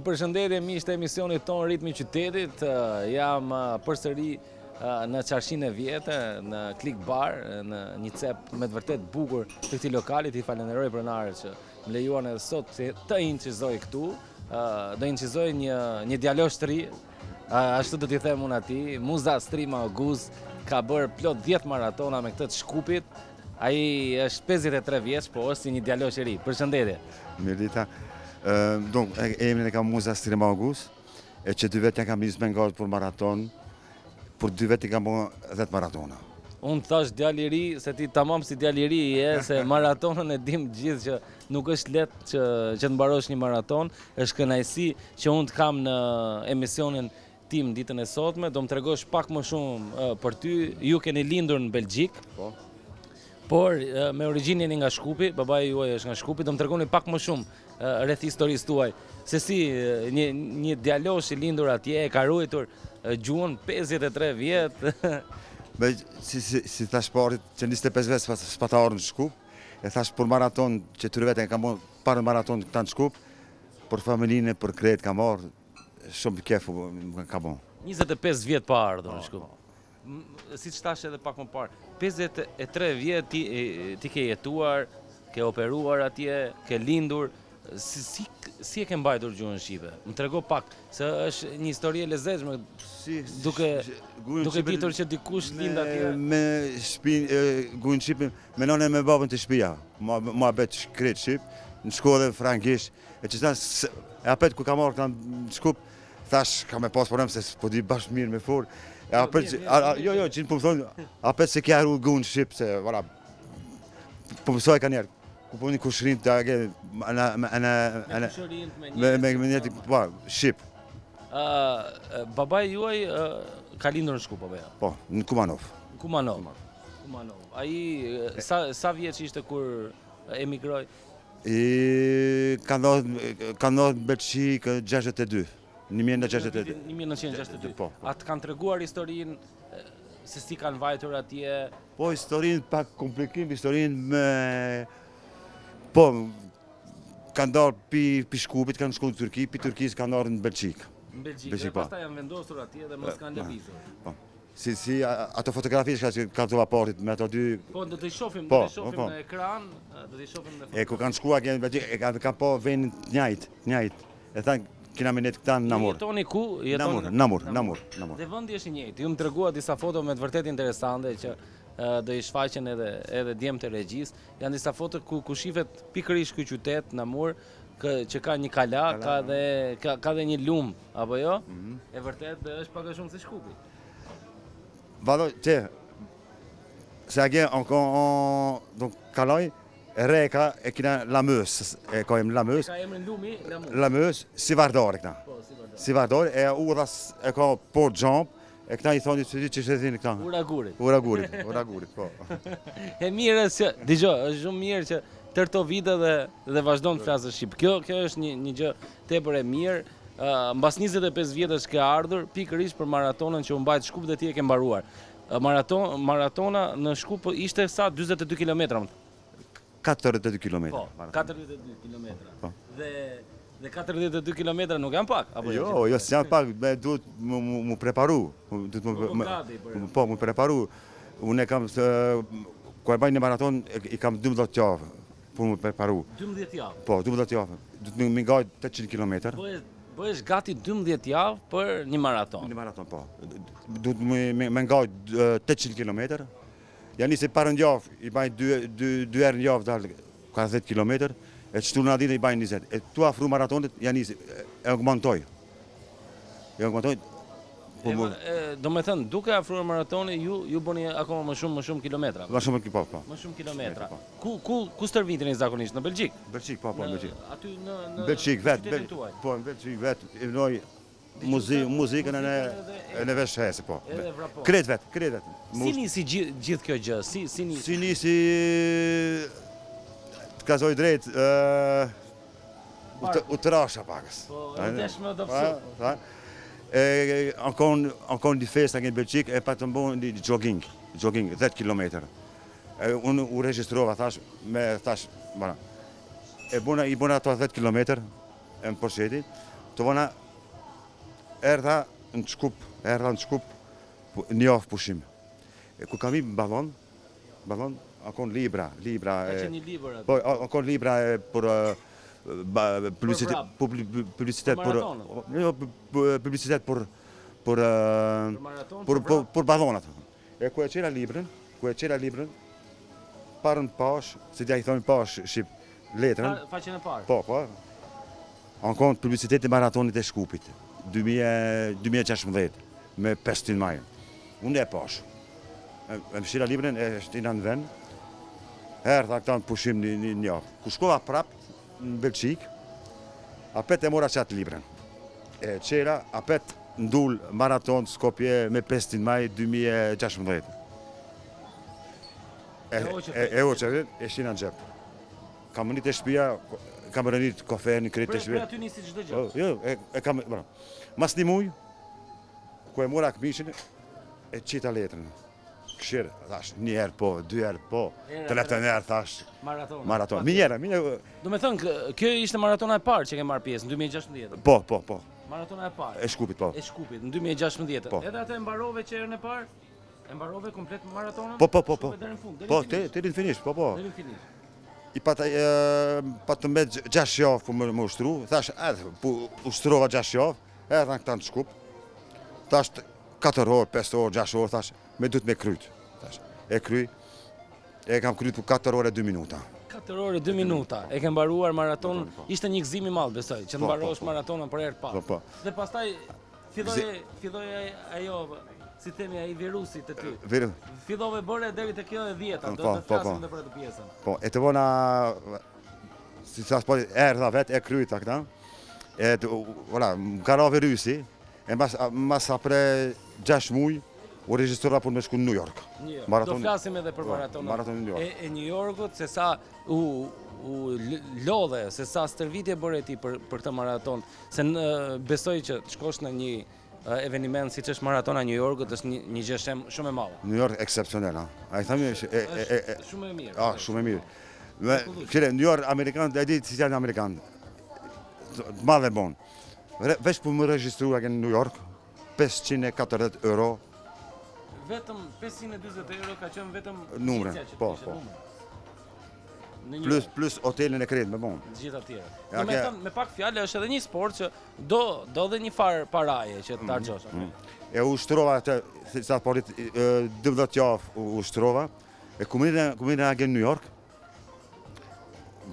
Përshëndetje miqtë e emisionit ton Ritmi i Qytetit. Jam përsëri në Çarshinë e Vjetër, në Klik Bar, në një cep me të vërtet bukur të këtij lokali. I falenderoj pronarët që më lejuan edhe sot të incizoj këtu. Do incizoj një djalosh të ri, ashtu do t'i them unë atij. Muza Strima Oguz ka bërë plot 10 maratona me këtë të Shkupit. Ai është 53 vjeç, po është si një djalosh i ri. Përshëndetje. Mirëdita. Donc, emrin e kam Muza Strima Oguz, e që 2 vjet ja kam nisë me ngardh për maraton, për 2 vjet I kam bërë 10 maratona. Unë thash djali I ri, se ti tamam si djali I ri je, se maratonën e dim gjithë që nuk është lehtë që të mbarosh një maraton. Është kënaqësi që unë të kam në emisionin tim ditën e sotme. Do më tregosh pak më shumë për ty. Ju keni lindur në Belgjik. Po. Por me origjinën nga Shkupi, babai juaj është nga Shkupi. Do më tregoni pak më shumë rreth historisë tuaj. Se si një djalosh I lindur atje e ka ruajtur gjuhën 53 vjet. Si thash parit që 25 vjet s'pata ardhur në Shkup, e thash për maraton që 3 vjet e kam bërë parë maraton këta në Shkup, për familjinë, për kret kam ardhur, shumë kef ka bën. 25 vjet pa ardhur në Shkup. Siç thash edhe pak më parë, 53 vjet ti ke jetuar, ke operuar atje, ke lindur. Si e ke mbajtur gjuhën shqipe? Më trego pak, se është një histori e lezetshme, duke ditur që dikush lind atje. Me gjuhën shqipe, me nënën e me babën të shtëpia, mua bet shkret shqip, në shkollë frankisht, e që thash, e apet ku kam marrë në Shkup, thash ka me pas problem se s'po di bashkë mirë me fort. Jo, që po më thonë, apet se kja ru gjuhën shqip, se voilà, po mësoj ka njerë. Ku po një kushërin të age, me njëti, shqip. Babai juaj ka lindur në Shkup, apo jo? Po, në Kumanov. Kumanov. Ai sa vjeç ishte kur emigroi? Ka ndodhur në Belgjik 62, 1962. 1962. Po. A të kanë treguar historinë se si kanë vajtur atje? Po, historinë pak komplikim, historinë me... Po, kanë dalë pi Shkupit, kanë shkuar në Turqi, pi Turqisë kanë ardhur në Belgjik. Në Belgjik, dhe pastaj janë vendosur atje dhe mos kanë lëvizur. Po. Si ato fotografi që kanë të raportit me ato dy... Po, do t'i shohim në ekran, do t'i shohim në... E ku kanë shkuar në Belgjik, e kanë po vendin njëjtë. E thanë, kena me netë këta në Namur. Jetoni ku? Namur. Dhe vendi është I njëjtë. Ju më tregua disa foto me të vërtet interesante që do I shfaqen edhe djemtë e regjisë. Janë disa foto ku shihet pikërisht ky qytet Namur, që ka një kala, ka dhe një lum, apo jo? E vërtet është pak a shumë si Shkupi. Vado, se agje donc kaloj, reka e kina Lamës, e ka emrin Lamës. Ka emrin lumi, Lamës, si vardare këta. Po, si vardare. Si vardare, e udhas e ka Port Xhamp, e këta I thoni që shetin këta. Uragurit, po. E mirë që, dëgjoj, është shumë mirë që tërë këto vite dhe vazhdon të flasë shqip. Kjo është një gjë tepër e mirë. Mbas 25 vjetësh ke ardhur pikërisht për maratonën që u mbajt Shkup dhe ti e ke mbaruar. Maratona në Shkup ishte sa 42 kilometra. 42 km. Po, 42 km. Dhe 42 km nuk janë pak, apo jo? Jo, s'janë pak, duhet mu preparu. Po, mu preparu. Unë e kam, ku e baj një maraton, I kam 12 javë për mu preparu. 12 javë? Po, 12 javë. Duhet me ngajt 800 km. Bëhesh gati 12 javë për një maraton? Një maraton, po. Duhet me ngajt 800 km. Ja nisi parën javë, I baj 2 herë në javë dalë 40 km. E qëtu në ditë I bajnë 20. E tu afru maratonit, ja nisi, e augmentoj. Do me thënë, duke afruar maratoni, ju bëni akoma më shumë kilometra. Më shumë kilometra. Ku stërviteni zakonisht? Në Belgjik? Belgjik, po, në Belgjik. Aty në Belgjik, vetë. Po, në Belgjik, vetë. I vënoj muzikën e në vesh hese, po. Kret vetë. Si nisi gjithë kjo gjë? Si nisi... Kazoj drejt, u të rasha pakës. Po, e deshme do pësu. Ankon një festa në Belgjik, e pa të mbohën një jogging, 10 km. Unë u registrova, thash, I bona ato 10 km, e më përsheti, Të vona erdha në Shkup, një javë pushim. Ku kam i ballon, akon libra. Ka qenë një libër atë. Po, akon libra për publicitet për publicitet për Maraton. për ballonat. E ku e qela librën, parën pash, se t'ja i thonë pash shqip letrën. Faqen e parë. Po. Ankon publiciteti maratonit e Shkupit, 2016, me 500 maj. Unë e pash. E mshira librën, e shtina në vend, herë këta në pushim një javë. Ku shkova prapë në Belqik, apet e mora qatë librën. E qera, apet ndull maraton Skopje me 500 maj 2016. E oqe, e shtina në gjep. Kam rënit e shpia, kam rënit kofe në kretë e shpia. Për aty nisi çdo gjë. Jo, e kam, mas një muj, ku e mora këmishin, e qita letrën. Këshirë, thash, një herë po, 2 herë po, 3 herë thash, maraton. Minjera. Do me thënë, kjo ishte maratona e parë që ke marrë pjesë në 2016. Po. Maratona e parë. E Shkupit, po. E Shkupit, në 2016. Po. Edhe atë e mbarove që erën e parë? E mbarove komplet maratonën? Po. Deri në fund, Po, deri në finish, po. Deri në finish. I pa të mbet 6 javë për më ushtru, thash, ushtrova 6 javë, erdha këta në Shkup, thash 4 orë, 5 orë, 6 orë, thash, me du të me kryt. E kryj, e kam kryt për 4 orë e 2 minuta. 4 orë e 2 minuta, e ke mbaruar maratonën, ishte një gëzim i madh besoj, që të mbarosh maratonën për herë të parë. Po. Dhe pastaj filloi ajo, si themi, ai virusi të ty. Fillove bëre deri te kjo e 10-ta, do të flasim edhe për atë pjesën. Po, e të vona, si thas po, erdha vetë, e kryta këta, e më ka ra virusi, e mas apre 6 muj, u registrova për me shku në New York. Do flasim edhe për maratonën e New Yorkut, se sa u lodhe, se sa stërvitje bëre ti për këtë maraton, se besoj që të shkosh në një eveniment si që është maratona New Yorkut, është një gjë shumë e madhe. New York eksepsionel, a i thami... Shumë e mirë. Shumë e mirë. Kire, New York, Amerikan, e di si janë Amerikan, madhe bon. Vesh për më registrua në New York, 540 euro. Vetëm 520 euro ka qenë vetëm numre, po. Plus hotelin e kretë me bon. Gjitha tjera. Do me thënë, me pak fjale, është edhe një sport që do dhe një farë paraje që të argjosh. E ushtrova, sa të porit, 12 javë ushtrova, e kumine a gjenë New York,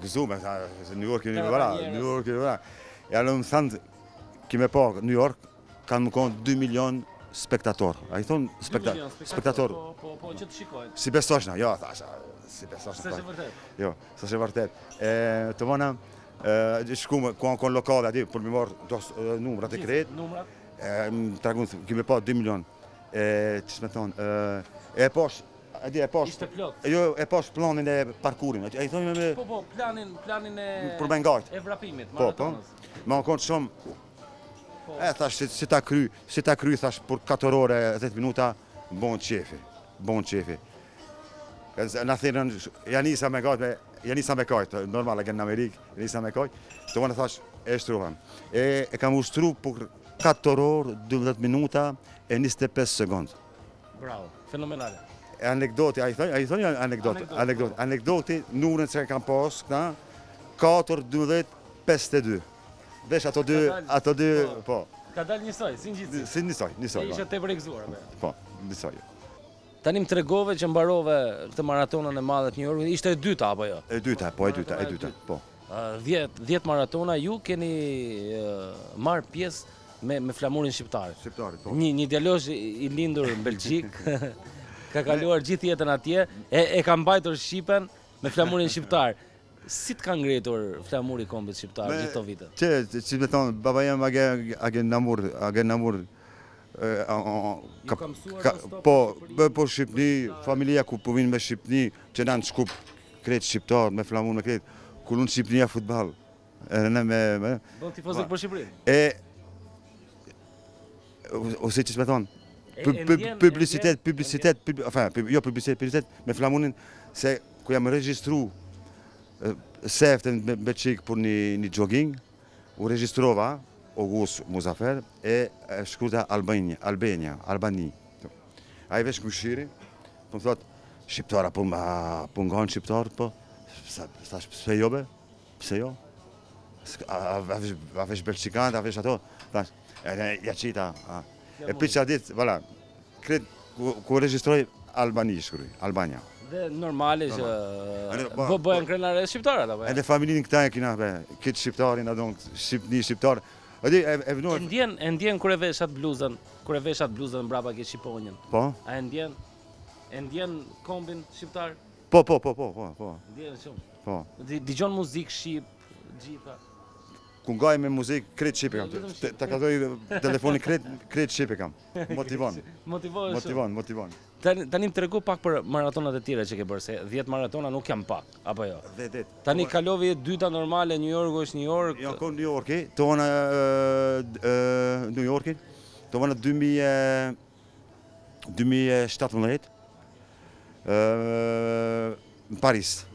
gëzume, se New York e një vëra, e alë më thëndë, kime po, New York, kanë më konë 2 milion spektator. A i thonë spektator. Po, që të shikojnë. Si besoshna, jo, thasha, si besoshna. Së shë vërtet. Jo, së shë vërtet. Të vona, shkume, ku anë konë lokale, ati, për mi morë numrat e kretë. Numrat? Më tragunë, kime po 2 milion. Që shme thonë, e posh, ishte plot. Jo, e posh planin e parkurin. A i thonë me... Po, planin e... Për bengajt. E vrapimit, maratonës. Ma anë konë shumë... Thash, si ta kry, thash, për 4 ore, 10 minuta, bon qefi. Në thirën, janisa me kajt, normal, e gënë në Amerikë, janisa me kajt, të vënë, thash, e shtruvan. E kam ushtru për 4 orë, 12 minuta, e 25 sekundë. Bravo, fenomenale. Anekdoti, a i thonë anekdoti, numërën që kam pas, 4, 12, 52. Vesh ato dy, po. Ka dalë njësoj, si në gjithësi? Si njësoj. E ishe te përrekzuar, po, njësoj. Tanim të regove që mbarove këtë maratonën e madhe të New Yorkut, ishte e dyta, apo jo? E dyta, po. 10 maratona, ju keni marrë pjesë me flamurin shqiptar. Po. Një djalosh i lindur në Belgjik, ka kaluar gjithë jetën atje, e ka mbajtur Shqipen me flamurin shqiptar. Si të ka ngretur flamuri kombit shqiptar gjithë të vite? Që me thonë, baba jem agen namur, po Shqipni, familia ku po vinë me Shqipni, që na në Shkup kretë shqiptar, me flamur me kretë, ku lunë Shqipnia futbal. Do tifozik për Shqipërinë? Ose që me thonë, publicitet, me flamurin, se ku jam registru seftën me qikë për një jogging, u registrova, August Muzafer e shkuta Albani. Ai vesh këshiri, po më thot, shqiptara po ngan shqiptar, po, thash, pse jo be? Pse jo? A vesh belçikant, a vesh ato, thash, ja qita. E piqa dit, voilà, kret, ku regjistroj Albani shkruaj, Albania. Dhe normale që bëhen krenare shqiptarë apo? Edhe familjen këta e kina, këtë shqiptarin, adon, Shqipni, shqiptar. E vënuar. E ndjen kur e veshat bluzën, mbrapa ke shqiponjën. Po? A e ndjen kombin shqiptar? Po. Ndjen shumë. Po. Dëgjon muzikë shqip, gjitha. Ku ngaj me muzikë, krejt shqipe kam. Ta kaloj telefonin krejt shqipe kam. Motivon. Motivon. Tani më tregu pak për maratonat e tjera që ke bërë, se 10 maratona nuk janë pak, apo jo? 10. Tani kalovi e dyta normale, New York është New York. Jo, kon New Yorki, tona New Yorki, tona 2017, në Paris,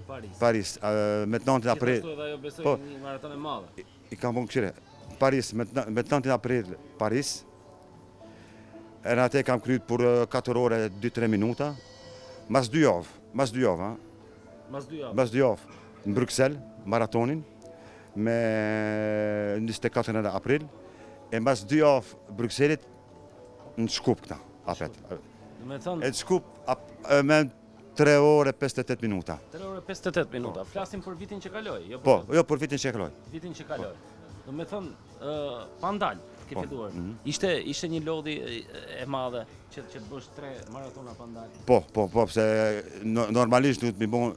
me 9 april. Gjithashtu edhe ajo besoj një maraton e madhe. I kam bon këshire, Paris, me 9 april, Paris. Në atë kam kryet për 4 ore 2-3 minuta, mas 2 javë, Mas 2 javë, në Bruxelles, maratonin, me 24 april, e mas 2 javë Bruxellit, në Shkup këta, apet. E Shkup, me 3 ore 58 minuta. 3 ore 58 minuta, flasim për vitin që kaloj? Po, jo për vitin që kaloj. Vitin që kaloj. Do me thënë, pa ndalë, ke filluar. Ishte një lodhi e madhe që të bësh 3 maratona pa ndalë? Po, pse normalisht duhet mi bon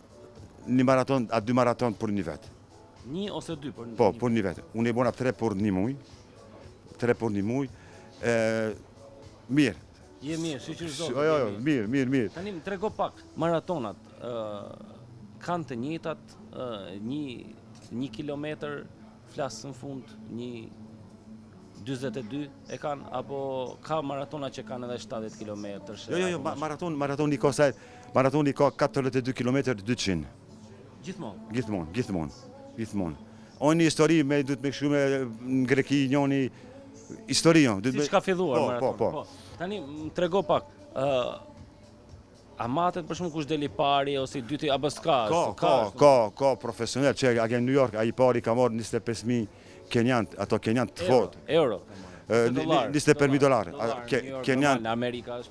një maraton, a 2 maraton për një vetë. 1 ose 2 për një? Po, për një vetë. Unë i bona 3 për një muj. 3 për një muj. Mirë. Je mirë, shqyqyr zotë. Jo, mirë. Tani më trego pak, maratonat kanë të njëjtat, 1 kilometër flasë në fund, 42 e kanë, apo ka maratona që kanë edhe 70 km? Jo, maratoni ka 42 km 200. Gjithmonë. O një histori me du të me këshu me në Greki njoni histori jo. Si që ka filluar maratoni? Po. Tani më trego pak, a matet për shumë kush deli pari ose i dyti, apo s'ka? Ka profesionel, që a gen New York, a i pari ka marrë 25.000 kenjant, ato kenjant të fort. Euro. 25.000 dolar.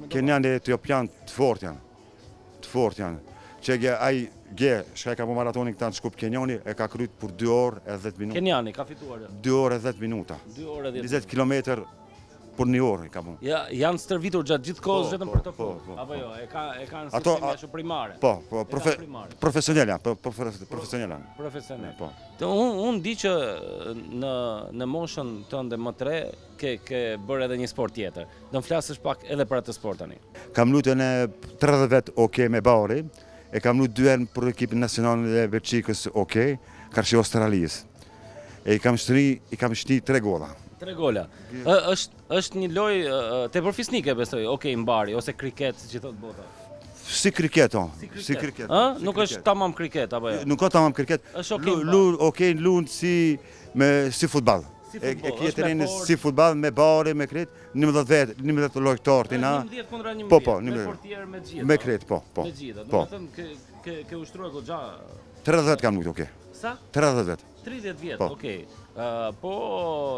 Kenjant e Etiopian të fort janë. Që ai shka ka po maratonin këta në Shkup Kenjani, e ka kryt për 2 orë e 10 minuta. Kenjani, ka fituar? 2 orë e 10 minuta. 20 km për 1 orë ka po. Janë stërvitur gjatë gjithë kohës vetëm për të punë? Apo jo, e kanë sistemi ashtu primare? Po, profesionel. Unë di që në moshën tënde më të re, ke bërë edhe një sport tjetër. Do më flasësh pak edhe për atë sport tani. Kam lutën e 30 vetë me bari, e kam lutë 2 herë për ekipin nacional e Belçikës karshi Australisë. E i kam shti 3 gola. 3 gola. Është një lojë tepër fisnike, besoj, mbari, ose kriket, që thotë bota. Si kriket, Nuk është tamam kriket, apo jo? Nuk është tamam kriket. Është lunë si futbal. E kjetërin si futbal, me bari, me kret, 11 lojtarë tina. 11 kundra 11, me portier, me gjitha. Me kret, po. Me gjitha, do me thëmë ke ushtruar goxha... 30 vetë kam lutë, Sa? 30 vetë. 30 vjetë, po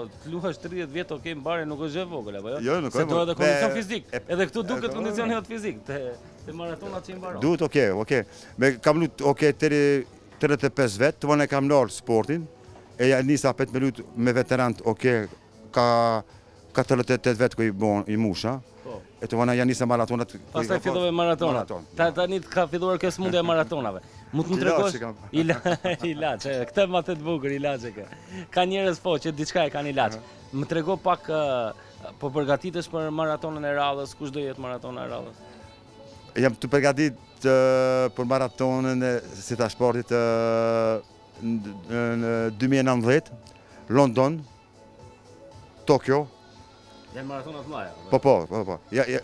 të luhash 30 vjetë, mbari nuk është gjë vogël, apo jo? Jo, nuk është. Se duhet edhe kondicion fizik. Edhe këtu duket kondicioni jot fizik, te maratonat që i mbaron. Duhet, kam lutë, 35 vetë, të vonë e kam nërë sportin, e nisa 5 me lutë me veterantë, ka 48 vetë ku i musha, e të vonë janë nisa maratonat. Pastaj fillove maratonat. Tani ka filluar kjo smundja e maratonave. Mund të më tregosh ilaç, këtë më të bukur ilaç e ke. Ka njerëz që diçka e kanë ilaç. Më trego pak, po përgatitesh për maratonën e radhës, kush do jetë maratona e radhës? Jam të përgatit për maratonën si ta sportit në 2019, London, Tokyo. Janë maratonat mëdha. Po.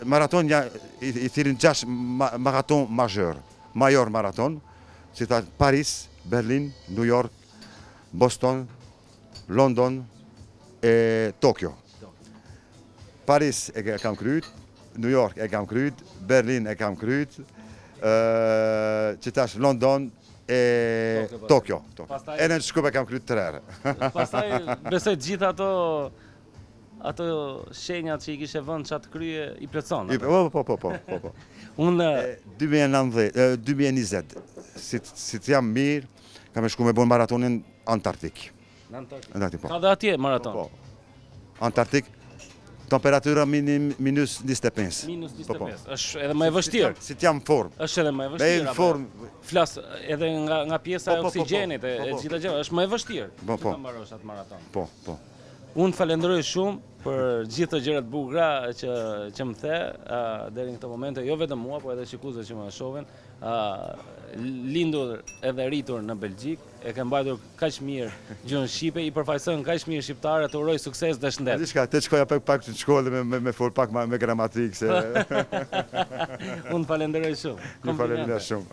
Maraton i thirin 6 maraton major maraton, si ta Paris, Berlin, New York, Boston, London, e Tokyo. Paris e kam kryet, New York e kam kryet, Berlin e kam kryet, që tash London e Tokyo. Pastaj- E në Shkup e kam kryet 3 herë. Pastaj besoj të gjitha ato shenjat që i kishe vënë çat krye i plotson. Po. Unë 2020, si të jam mirë, kam e shku me bon maratonin Antarktik. në Antarktik. Antarktik, po. Ka dhe atje maraton. Po. Antarktik, temperatura minus 25. Minus Po. 25. Është edhe më e vështirë. Si të jam form. Është edhe më e Me vështirë. në apo? form, Flas edhe nga pjesa e Po. oksigjenit e Po. gjitha gjëra, është më e vështirë. Po. Ta mbarosh atë maraton. po. Unë falenderoj shumë për gjithë të gjërat bukura që më the deri në këtë moment, jo vetëm mua, por edhe shikuesët që më shohin. Lindur edhe rritur në Belgjik, e ke mbajtur kaq mirë gjuhën shqipe, i përfaqëson kaq mirë shqiptarët, të uroj sukses dhe shëndet. Diçka, të shkoja pak në shkollë me fol pak me gramatikë se Unë falenderoj shumë. ju falenderoj Komplimente. shumë.